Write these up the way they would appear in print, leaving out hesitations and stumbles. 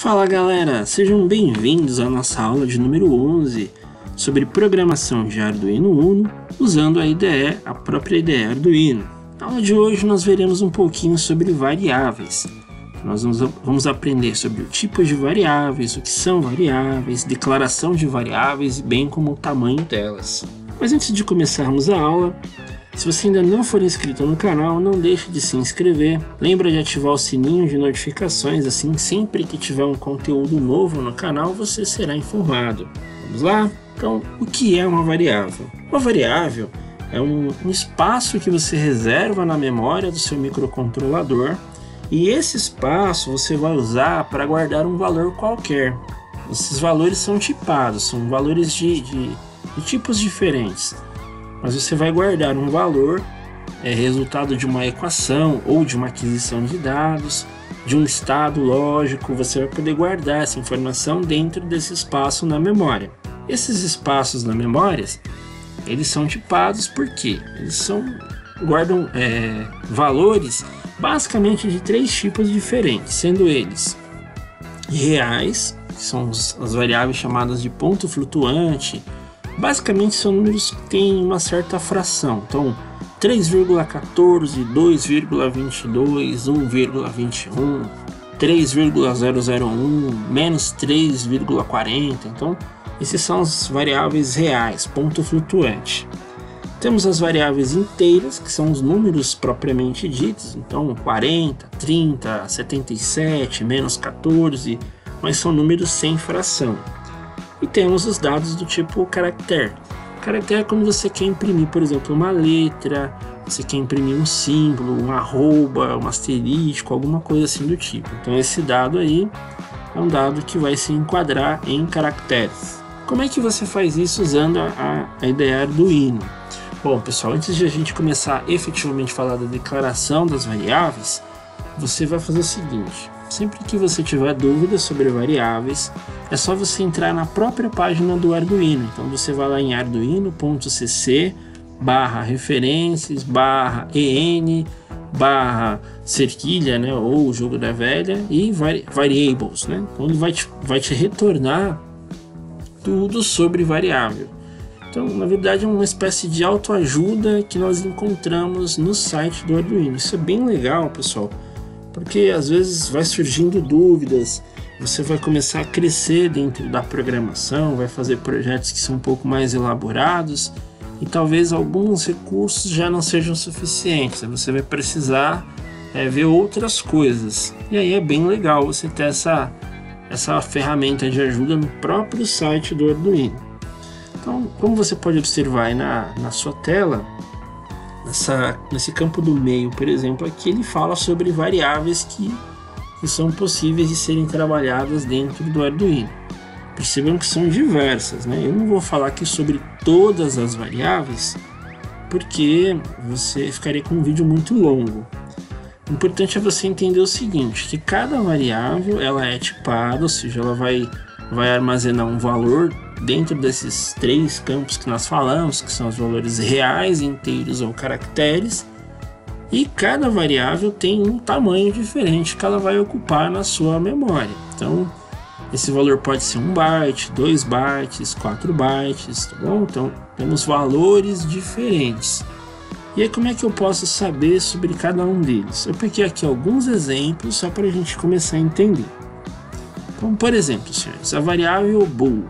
Fala galera, sejam bem-vindos à nossa aula de número 11 sobre programação de Arduino Uno usando a IDE, a própria IDE Arduino. Na aula de hoje nós veremos um pouquinho sobre variáveis. Nós vamos aprender sobre o tipo de variáveis, o que são variáveis, declaração de variáveis, bem como o tamanho delas. Mas antes de começarmos a aula, se você ainda não for inscrito no canal, não deixe de se inscrever. Lembra de ativar o sininho de notificações, assim sempre que tiver um conteúdo novo no canal, você será informado. Vamos lá? Então, o que é uma variável? Uma variável é um espaço que você reserva na memória do seu microcontrolador, e esse espaço você vai usar para guardar um valor qualquer. Esses valores são tipados, são valores de tipos diferentes. Mas você vai guardar um valor, resultado de uma equação ou de uma aquisição de dados, de um estado lógico. Você vai poder guardar essa informação dentro desse espaço na memória. Esses espaços na memória, eles são tipados porque eles guardam valores basicamente de três tipos diferentes, sendo eles reais, que são as variáveis chamadas de ponto flutuante. Basicamente são números que têm uma certa fração, então 3,14, 2,22, 1,21, 3,001, menos 3,40, então esses são as variáveis reais, ponto flutuante. Temos as variáveis inteiras, que são os números propriamente ditos, então 40, 30, 77, menos 14, mas são números sem fração. E temos os dados do tipo caractere. Caractere é quando você quer imprimir, por exemplo, uma letra, você quer imprimir um símbolo, um arroba, um asterístico, alguma coisa assim do tipo. Então esse dado aí é um dado que vai se enquadrar em caracteres. Como é que você faz isso usando a IDE Arduino? Bom, pessoal, antes de a gente começar efetivamente a falar da declaração das variáveis, você vai fazer o seguinte: sempre que você tiver dúvidas sobre variáveis, é só você entrar na própria página do Arduino. Então você vai lá em arduino.cc/en/cerquilha, né, ou o jogo da velha, e variables, né? Então ele vai te retornar tudo sobre variável. Então, na verdade, é uma espécie de autoajuda que nós encontramos no site do Arduino. Isso é bem legal, pessoal, porque às vezes vai surgindo dúvidas, você vai começar a crescer dentro da programação, vai fazer projetos que são um pouco mais elaborados e talvez alguns recursos já não sejam suficientes, você vai precisar ver outras coisas. E aí é bem legal você ter essa ferramenta de ajuda no próprio site do Arduino. Então, como você pode observar aí na sua tela, nesse campo do meio, por exemplo, aqui ele fala sobre variáveis que são possíveis de serem trabalhadas dentro do Arduino. Percebam que são diversas, né? Eu não vou falar aqui sobre todas as variáveis, porque você ficaria com um vídeo muito longo. O importante é você entender o seguinte, que cada variável ela é tipada, ou seja, ela vai armazenar um valor dentro desses três campos que nós falamos, que são os valores reais, inteiros ou caracteres, e cada variável tem um tamanho diferente que ela vai ocupar na sua memória. Então, esse valor pode ser 1 byte, 2 bytes, 4 bytes, tá bom? Então, temos valores diferentes. E aí, como é que eu posso saber sobre cada um deles? Eu peguei aqui alguns exemplos só para a gente começar a entender. Então, por exemplo, senhores, a variável bool.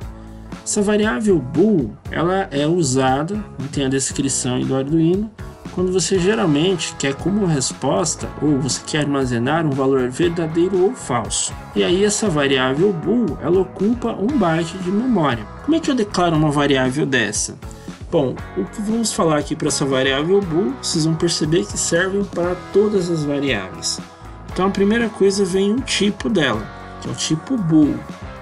Essa variável bool, ela é usada, tem a descrição aí do Arduino, quando você geralmente quer como resposta, ou você quer armazenar um valor verdadeiro ou falso. E aí essa variável bool, ela ocupa 1 byte de memória. Como é que eu declaro uma variável dessa? Bom, o que vamos falar aqui para essa variável bool, vocês vão perceber que servem para todas as variáveis. Então a primeira coisa vem o tipo dela, que é o tipo bool.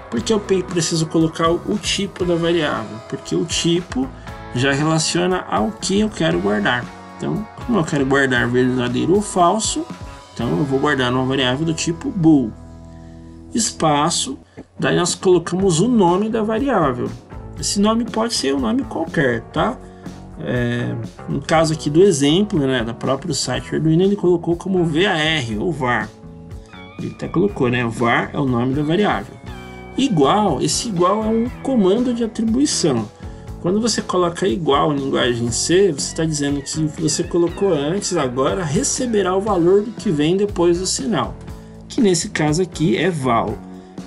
Por que eu preciso colocar o tipo da variável? Porque o tipo já relaciona ao que eu quero guardar. Então, como eu quero guardar verdadeiro ou falso, então eu vou guardar uma variável do tipo bool. Espaço, daí nós colocamos o nome da variável. Esse nome pode ser um nome qualquer, tá? No caso aqui do exemplo, né, do próprio site Arduino, ele colocou como var ou var. ele até colocou, né? var é o nome da variável. Igual, esse igual é um comando de atribuição. Quando você coloca igual em linguagem C, você está dizendo que o que você colocou antes agora receberá o valor do que vem depois do sinal, que nesse caso aqui é val.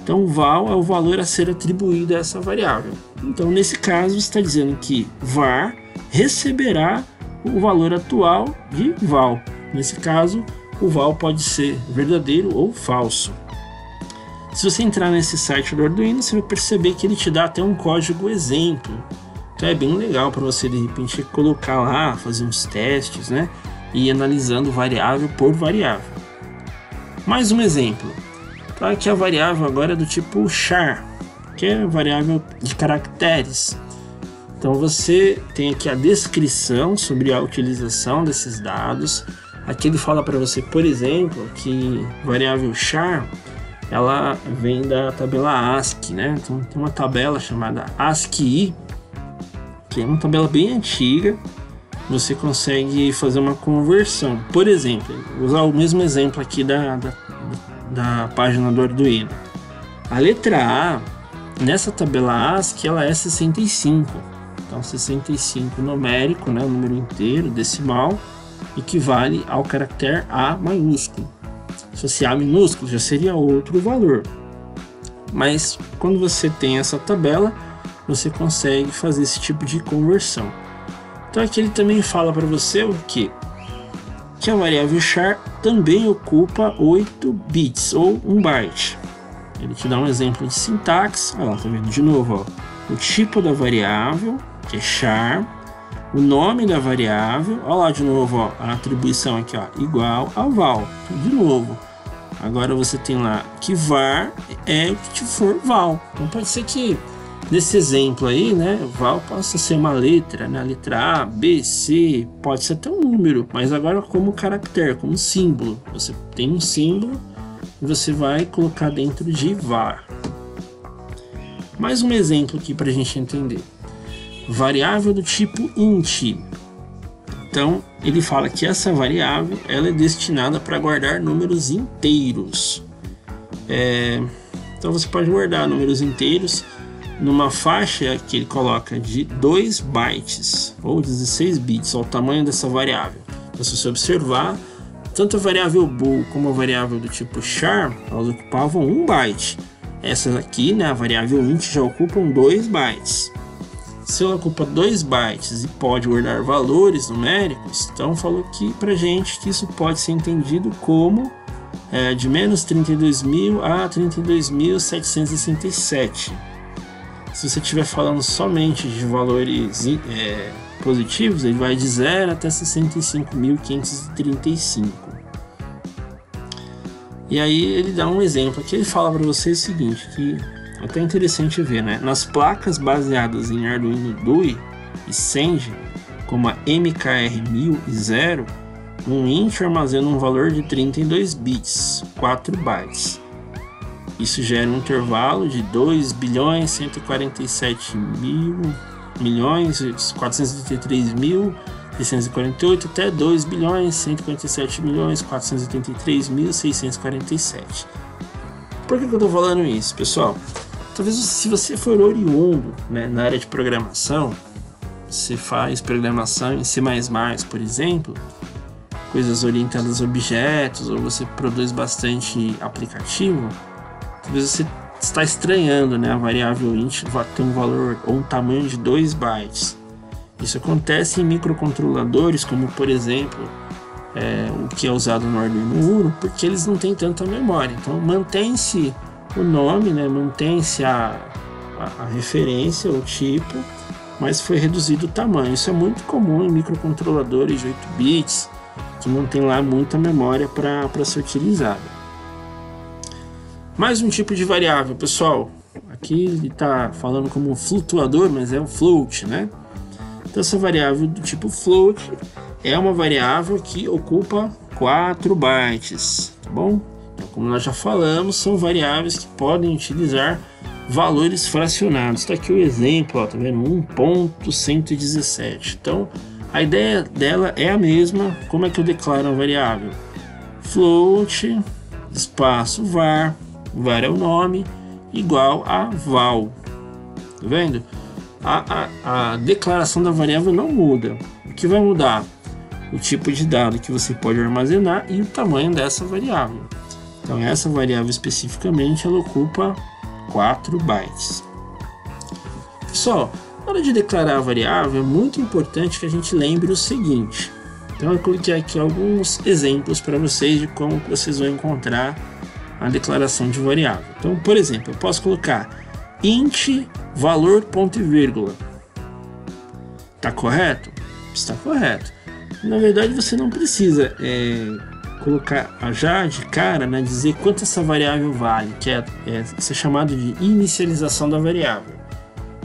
Então val é o valor a ser atribuído a essa variável. Então nesse caso você está dizendo que var receberá o valor atual de val. Nesse caso o val pode ser verdadeiro ou falso. Se você entrar nesse site do Arduino, você vai perceber que ele te dá até um código exemplo. Então é bem legal para você de repente colocar lá, fazer uns testes, né? E ir analisando variável por variável. Mais um exemplo. Tá, aqui a variável agora é do tipo char, que é variável de caracteres. Então você tem aqui a descrição sobre a utilização desses dados. Aqui ele fala para você, por exemplo, que variável char ela vem da tabela ASCII, né? Então tem uma tabela chamada ASCII, que é uma tabela bem antiga. Você consegue fazer uma conversão. Por exemplo, vou usar o mesmo exemplo aqui da página do Arduino. A letra A, nessa tabela ASCII, ela é 65. Então 65 numérico, né? O número inteiro, decimal, equivale ao caractere A maiúsculo. Se fosse A minúsculo, já seria outro valor. Mas quando você tem essa tabela, você consegue fazer esse tipo de conversão. Então aqui ele também fala para você o quê? Que a variável char também ocupa 8 bits ou 1 byte. Ele te dá um exemplo de sintaxe. Olha lá, tá vendo de novo, ó. O tipo da variável, que é char, o nome da variável, olha lá de novo, ó, a atribuição aqui, ó, igual a val. De novo. Agora você tem lá que var é o que for val. Então pode ser que nesse exemplo aí, né, val possa ser uma letra, né, a letra A, B, C, pode ser até um número, mas agora como caractere, como símbolo. Você tem um símbolo e você vai colocar dentro de var. Mais um exemplo aqui para a gente entender. Variável do tipo int. Então ele fala que essa variável ela é destinada para guardar números inteiros. Então você pode guardar números inteiros numa faixa que ele coloca de 2 bytes ou 16 bits, ó, o tamanho dessa variável. Então, se você observar, tanto a variável bool como a variável do tipo char, elas ocupavam 1 byte. Essas aqui, né, a variável int, já ocupam 2 bytes. Se ela ocupa 2 bytes e pode guardar valores numéricos, então falou aqui pra gente que isso pode ser entendido como de menos 32.000 a 32.767. Se você estiver falando somente de valores positivos, ele vai de 0 até 65.535. E aí ele dá um exemplo aqui, ele fala para vocês o seguinte, que é até interessante ver, né? Nas placas baseadas em Arduino DUI e Senge, como a MKR1000 e 0, um int armazena um valor de 32 bits, 4 bytes. Isso gera um intervalo de 2.147.433.648 até 2.147.483.647. Por que eu estou falando isso, pessoal? Talvez se você for oriundo, né, na área de programação, você faz programação em C++, por exemplo, coisas orientadas a objetos, ou você produz bastante aplicativo, talvez você está estranhando, né, a variável int ter um valor ou um tamanho de 2 bytes. Isso acontece em microcontroladores, como por exemplo o que é usado no Arduino Uno, porque eles não têm tanta memória. Então mantém-se o nome, né, mantém-se a referência, o tipo, mas foi reduzido o tamanho. Isso é muito comum em microcontroladores de 8 bits, que não tem lá muita memória para ser utilizada. Mais um tipo de variável, pessoal. Aqui ele está falando como flutuador, mas é um float, né? Então essa variável do tipo float é uma variável que ocupa 4 bytes, tá bom? Então, como nós já falamos, são variáveis que podem utilizar valores fracionados. Está aqui o exemplo, ó, tá vendo? 1.117. Então a ideia dela é a mesma. Como é que eu declaro uma variável? Float espaço var, var é o nome, igual a val. Tá vendo? A declaração da variável não muda. O que vai mudar? O tipo de dado que você pode armazenar e o tamanho dessa variável. Então essa variável especificamente ela ocupa 4 bytes. Pessoal, na hora de declarar a variável é muito importante que a gente lembre o seguinte. Então eu coloquei aqui alguns exemplos para vocês de como vocês vão encontrar a declaração de variável. Então, por exemplo, eu posso colocar int valor ponto e vírgula. Está correto? Está correto. Na verdade, você não precisa colocar já de cara, né, dizer quanto essa variável vale, que isso é chamado de inicialização da variável.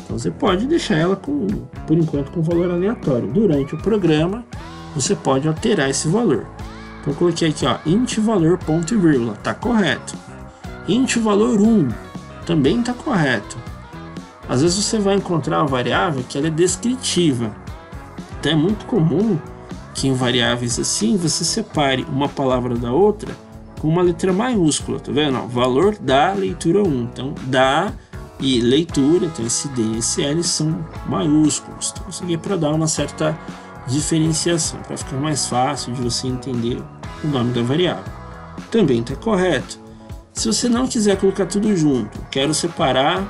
Então você pode deixar ela por enquanto com valor aleatório. Durante o programa você pode alterar esse valor. Então eu coloquei aqui, ó, int valor ponto e vírgula, está correto. Int valor 1 também está correto. Às vezes você vai encontrar uma variável que ela é descritiva. Então é muito comum que em variáveis assim você separe uma palavra da outra com uma letra maiúscula, tá vendo? Ó, valor da leitura 1. Então da e leitura, então esse D e esse L são maiúsculos. Então isso aqui é para dar uma certa diferenciação, para ficar mais fácil de você entender o nome da variável. Também está correto. Se você não quiser colocar tudo junto, quero separar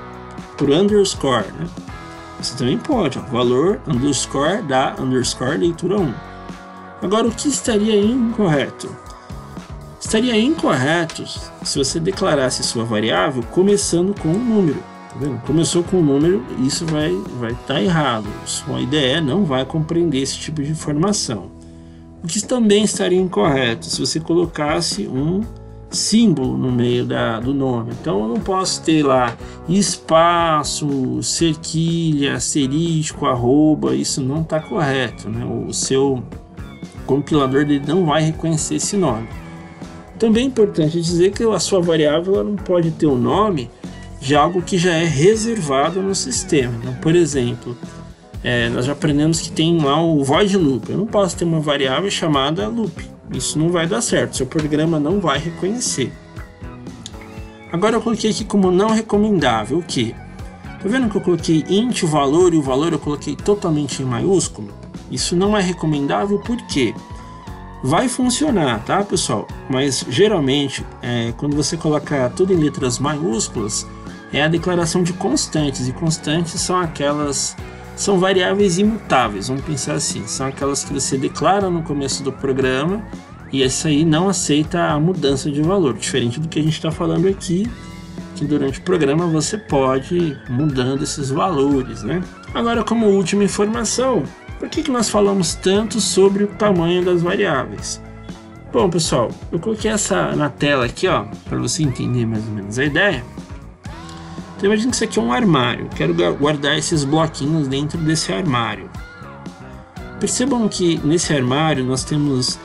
por underscore, né? Você também pode, ó, valor underscore da underscore leitura 1. Agora, o que estaria incorreto? Estaria incorreto se você declarasse sua variável começando com um número. Tá vendo? Começou com um número, isso vai estar errado. Sua IDE não vai compreender esse tipo de informação. O que também estaria incorreto se você colocasse um símbolo no meio do nome. Então eu não posso ter lá espaço, cerquilha, asterisco, arroba. Isso não está correto, né? O seu compilador dele não vai reconhecer esse nome. Também é importante dizer que a sua variável ela não pode ter o nome de algo que já é reservado no sistema. Então, por exemplo, nós já aprendemos que tem lá o void loop. Eu não posso ter uma variável chamada loop. Isso não vai dar certo, seu programa não vai reconhecer. Agora eu coloquei aqui como não recomendável o que? Tá vendo que eu coloquei int valor e o valor eu coloquei totalmente em maiúsculo? Isso não é recomendável porque vai funcionar, tá, pessoal? Mas geralmente quando você coloca tudo em letras maiúsculas é a declaração de constantes, e constantes são variáveis imutáveis, vamos pensar assim, são aquelas que você declara no começo do programa e essa aí não aceita a mudança de valor, diferente do que a gente está falando aqui, que durante o programa você pode ir mudando esses valores, né? Agora, como última informação, por que nós falamos tanto sobre o tamanho das variáveis? Bom, pessoal, eu coloquei essa na tela aqui, ó, para você entender mais ou menos a ideia. Então imagina que isso aqui é um armário, quero guardar esses bloquinhos dentro desse armário. Percebam que nesse armário nós temos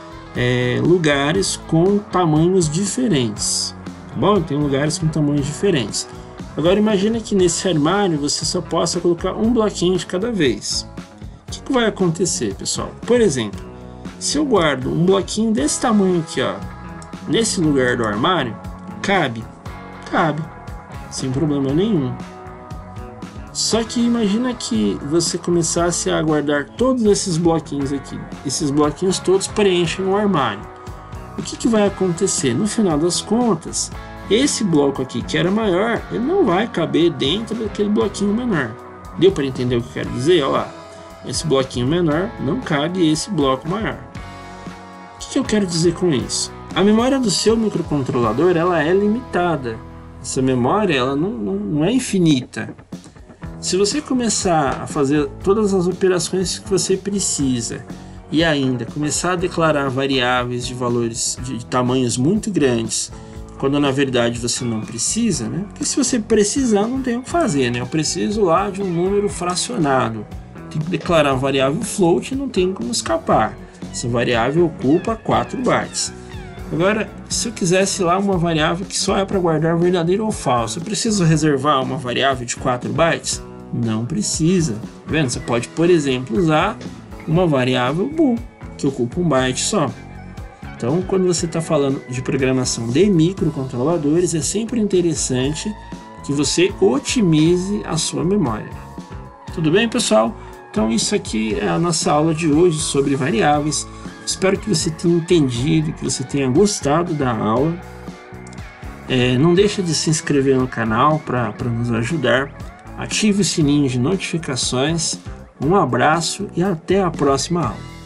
lugares com tamanhos diferentes. Tá bom? Tem lugares com tamanhos diferentes. Agora imagina que nesse armário você só possa colocar um bloquinho de cada vez. O que vai acontecer, pessoal? Por exemplo, se eu guardo um bloquinho desse tamanho aqui, ó, nesse lugar do armário, cabe, sem problema nenhum. Só que imagina que você começasse a guardar todos esses bloquinhos aqui. Esses bloquinhos todos preenchem o armário. O que vai acontecer? No final das contas, esse bloco aqui que era maior, ele não vai caber dentro daquele bloquinho menor. Deu para entender o que eu quero dizer? Olha lá. Esse bloquinho menor não cabe esse bloco maior. O que eu quero dizer com isso? A memória do seu microcontrolador ela é limitada. Essa memória ela não é infinita. Se você começar a fazer todas as operações que você precisa e ainda começar a declarar variáveis de valores de tamanhos muito grandes, quando na verdade você não precisa, né? Porque se você precisar não tem o que fazer, né? Eu preciso lá de um número fracionado. Tem que declarar uma variável float e não tem como escapar. Essa variável ocupa 4 bytes. Agora, se eu quisesse lá uma variável que só é para guardar verdadeiro ou falso, eu preciso reservar uma variável de 4 bytes? Não precisa. Tá vendo? Você pode, por exemplo, usar uma variável bool, que ocupa 1 byte só. Então, quando você está falando de programação de microcontroladores, é sempre interessante que você otimize a sua memória. Tudo bem, pessoal? Então, isso aqui é a nossa aula de hoje sobre variáveis. Espero que você tenha entendido, que você tenha gostado da aula. Não deixa de se inscrever no canal para nos ajudar. Ative o sininho de notificações. Um abraço e até a próxima aula.